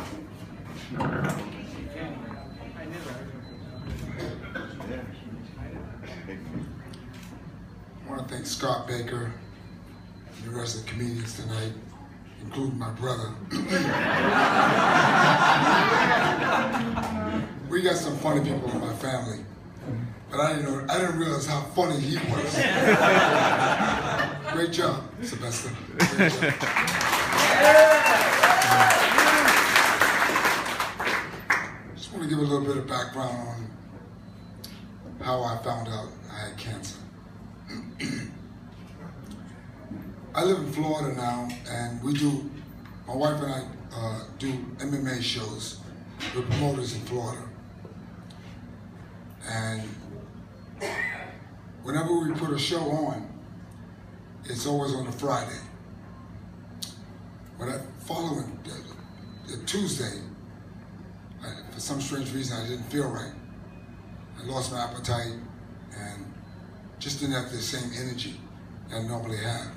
I want to thank Scott Baker and the rest of the comedians tonight, including my brother. We got some funny people in my family, but I didn't realize how funny he was. Great job, Sylvester. Great job. Just want to give a little bit of background on how I found out I had cancer. I live in Florida now, and my wife and I do MMA shows with promoters in Florida. And whenever we put a show on, it's always on a Friday. But following the Tuesday, for some strange reason, I didn't feel right. I lost my appetite and just didn't have the same energy that I normally have.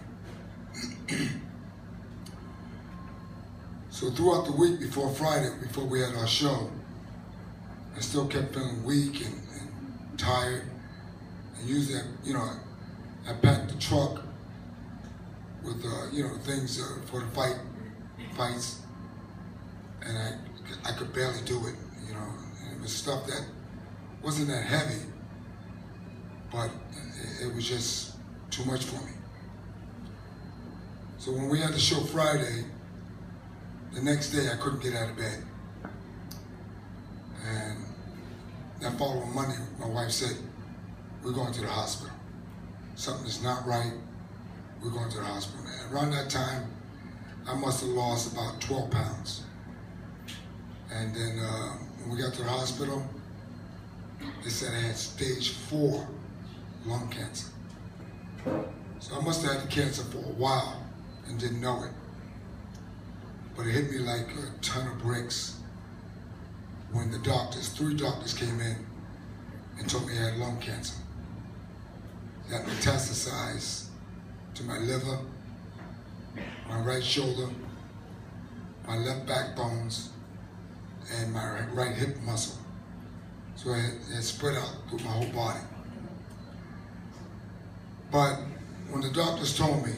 So throughout the week before Friday, before we had our show, I still kept feeling weak and tired. And usually, I packed the truck with, things for the fights, and I could barely do it, and it was stuff that wasn't that heavy, but it was just too much for me. So when we had the show Friday, the next day I couldn't get out of bed. And that following Monday, my wife said, we're going to the hospital. Something is not right, we're going to the hospital. And around that time, I must have lost about 12 pounds. And then when we got to the hospital, they said I had stage 4 lung cancer. So I must have had the cancer for a while and didn't know it. But it hit me like a ton of bricks when the 3 doctors came in and told me I had lung cancer. That metastasized to my liver, my right shoulder, my left backbones, and my right hip muscle. So it spread out through my whole body. But when the doctors told me,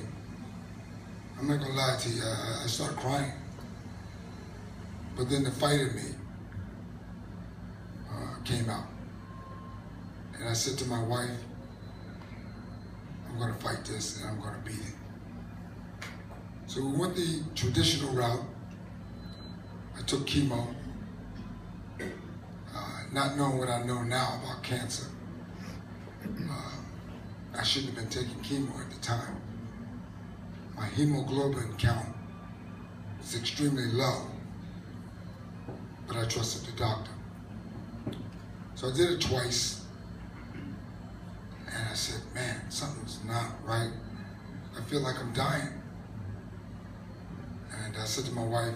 I'm not gonna lie to you, I started crying. But then the fight in me came out. And I said to my wife, I'm gonna fight this and I'm gonna beat it. So we went the traditional route. I took chemo, not knowing what I know now about cancer. I shouldn't have been taking chemo at the time. My hemoglobin count was extremely low, but I trusted the doctor. So I did it twice, and I said, man, something's not right. I feel like I'm dying. And I said to my wife,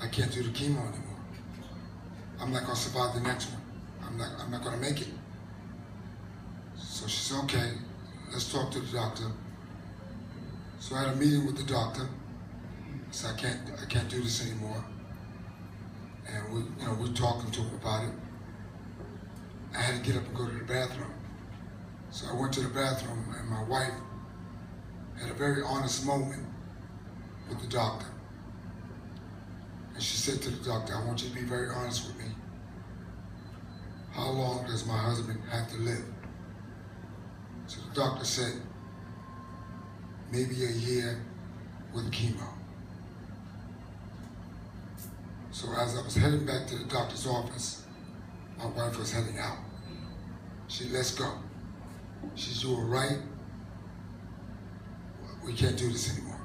I can't do the chemo anymore. I'm not gonna survive the next one. I'm not gonna make it. So she said, okay, let's talk to the doctor. So I had a meeting with the doctor. I said, I can't do this anymore. And we're talking to him about it. I had to get up and go to the bathroom. So I went to the bathroom, and my wife had a very honest moment with the doctor. And she said to the doctor, I want you to be very honest with me. How long does my husband have to live? So the doctor said, maybe a year with chemo. So as I was heading back to the doctor's office, my wife was heading out. She said, let's go. She said, you were right. We can't do this anymore.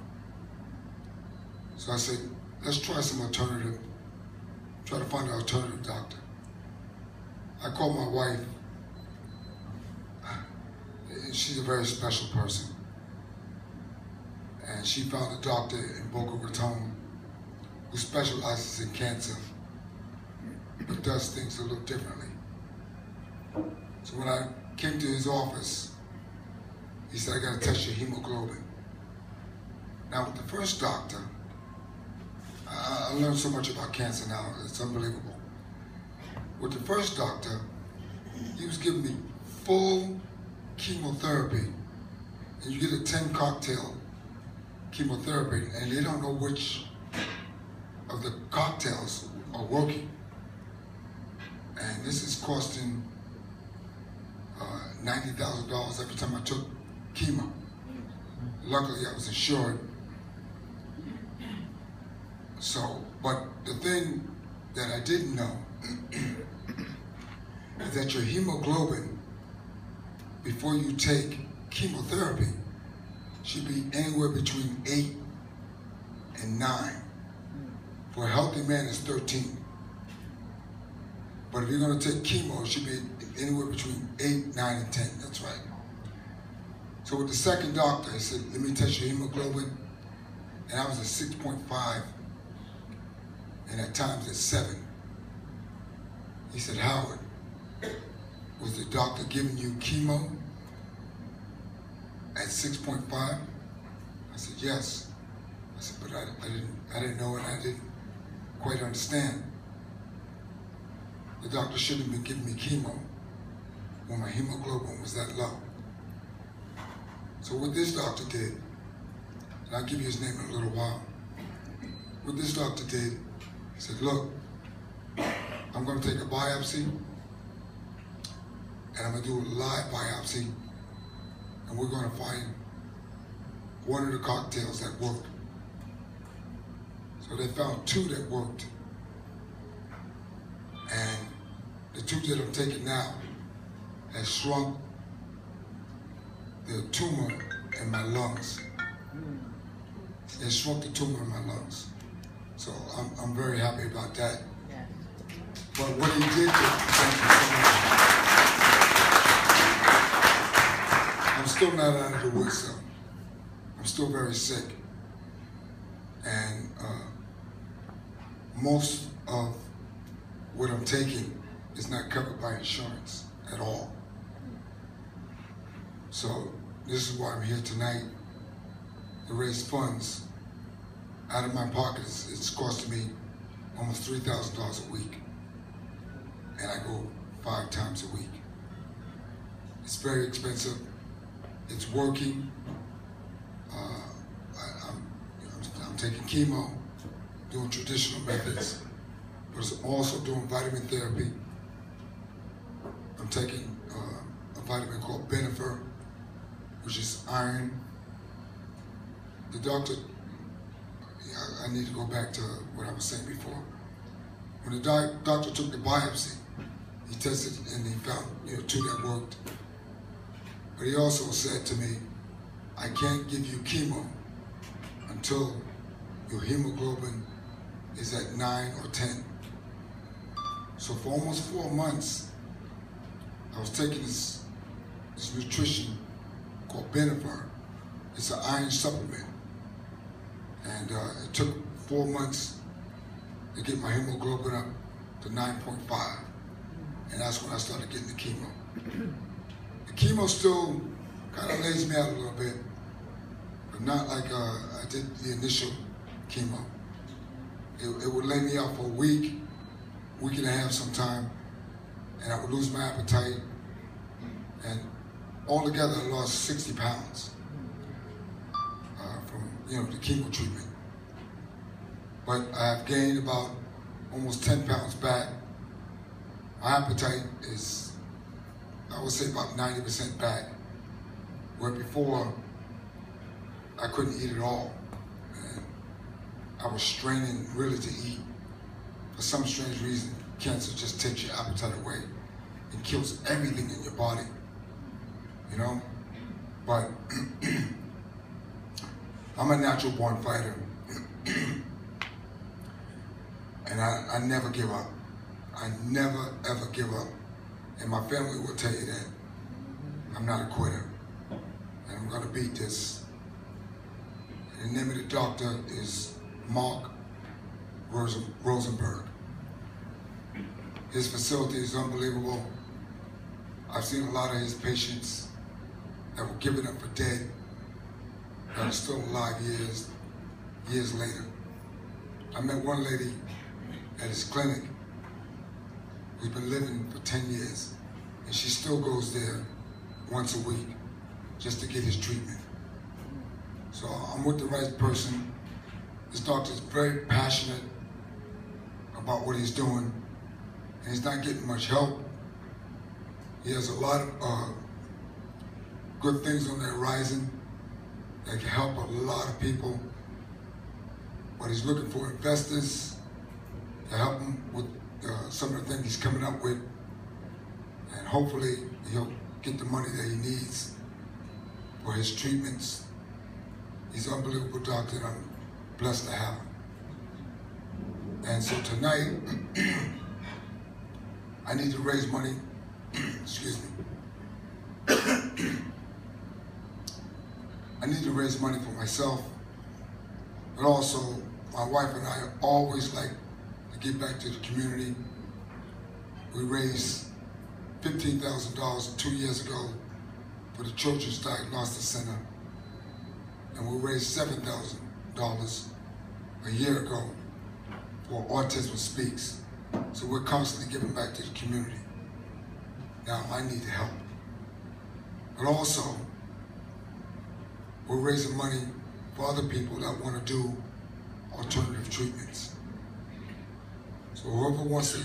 So I said, let's try some alternative, try to find an alternative doctor. I called my wife. She's a very special person. And she found a doctor in Boca Raton who specializes in cancer, but does things a little differently. So when I came to his office, he said, I gotta test your hemoglobin. Now with the first doctor, a learned so much about cancer now. It's unbelievable. With the first doctor, he was giving me full chemotherapy, and you get a 10 cocktail chemotherapy, and they don't know which of the cocktails are working. And this is costing $90,000 every time I took chemo. Luckily, I was insured. So, but the thing that I didn't know is that your hemoglobin, before you take chemotherapy, should be anywhere between 8 and 9. For a healthy man, it's 13. But if you're going to take chemo, it should be anywhere between 8, 9, and 10. That's right. So with the second doctor, he said, let me test your hemoglobin. And I was at 6.5, and at times at 7. He said, Howard, was the doctor giving you chemo at 6.5? I said, yes. I said, but I didn't know, and I didn't quite understand. The doctor shouldn't have been giving me chemo when my hemoglobin was that low. So what this doctor did, and I'll give you his name in a little while. What this doctor did, he said, look, I'm going to take a biopsy, and I'm going to do a live biopsy, and we're going to find one of the cocktails that worked. So they found 2 that worked. And the 2 that I'm taking now has shrunk the tumor in my lungs. It shrunk the tumor in my lungs. So I'm very happy about that. But what he did, thank you so much. I'm still not out of the woods though. I'm still very sick. And most of what I'm taking is not covered by insurance at all. So this is why I'm here tonight, to raise funds. Out of my pocket, it's costing me almost $3,000 a week. And I go 5 times a week. It's very expensive. It's working. I'm taking chemo, doing traditional methods, but I'm also doing vitamin therapy. I'm taking a vitamin called Benifer, which is iron. The doctor, I need to go back to what I was saying before. When the doctor took the biopsy, he tested and he found 2 that worked. But he also said to me, I can't give you chemo until your hemoglobin is at 9 or 10. So for almost 4 months, I was taking this nutrition called Benifer. It's an iron supplement. And it took 4 months to get my hemoglobin up to 9.5. And that's when I started getting the chemo. The chemo still kind of lays me out a little bit, but not like I did the initial chemo. It would lay me out for a week and a half sometime, and I would lose my appetite. And altogether, I lost 60 pounds from the chemo treatment. But I've gained about almost 10 pounds back. My appetite is, I would say, about 90% back, where before I couldn't eat at all. And I was straining really to eat. For some strange reason, cancer just takes your appetite away and kills everything in your body, But I'm a natural born fighter. And I never give up. I never, ever give up. And my family will tell you that. I'm not a quitter. And I'm gonna beat this. And the name of the doctor is Mark Rosenberg. His facility is unbelievable. I've seen a lot of his patients that were given up for dead that are still alive years later. I met one lady at his clinic. We've been living for 10 years, and she still goes there once a week just to get his treatment. So I'm with the right person. This doctor is very passionate about what he's doing, and he's not getting much help. He has a lot of good things on the horizon that can help a lot of people, but he's looking for investors to help him with some of the things he's coming up with, and hopefully he'll get the money that he needs for his treatments. He's an unbelievable doctor, and I'm blessed to have him. And so tonight, I need to raise money, excuse me. I need to raise money for myself, but also my wife and I always like to give back to the community. We raised $15,000 2 years ago for the Children's Diagnostic Center, and we raised $7,000 a year ago for Autism Speaks. So we're constantly giving back to the community. Now I need help. But also, we're raising money for other people that want to do alternative treatments. So whoever wants to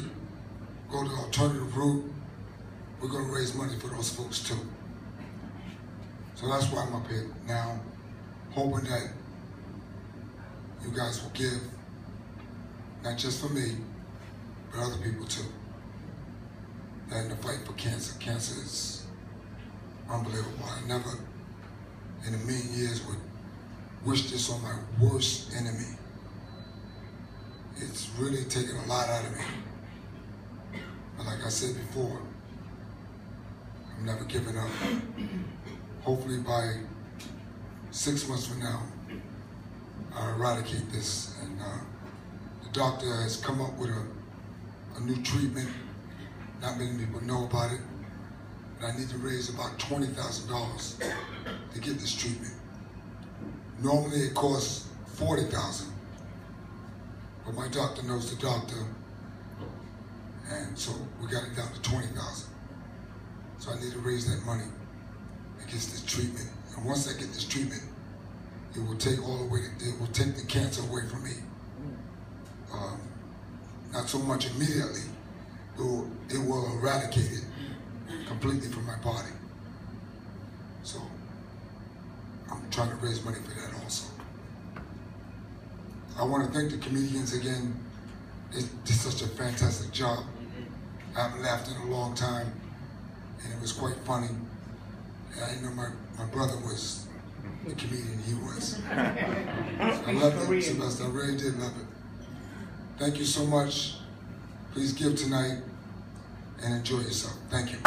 go the alternative route, we're going to raise money for those folks too. So that's why I'm up here now, hoping that you guys will give, not just for me, but other people too. That in the fight for cancer, cancer is unbelievable. I never in a million years would wish this on my worst enemy. It's really taken a lot out of me. But like I said before, I'm never giving up. Hopefully by 6 months from now, I'll eradicate this. And the doctor has come up with a new treatment. Not many people know about it. And I need to raise about $20,000 to get this treatment. Normally it costs $40,000, but my doctor knows the doctor, and so we got it down to $20,000. So I need to raise that money against this treatment. And once I get this treatment, it will take the cancer away from me. Not so much immediately, it will eradicate it completely from my body. So I'm trying to raise money for that also. I want to thank the comedians again. They did such a fantastic job. I haven't laughed in a long time, and it was quite funny. And I didn't know my brother was the comedian he was. So I loved it, Sylvester. I really did love it. Thank you so much. Please give tonight and enjoy yourself. Thank you.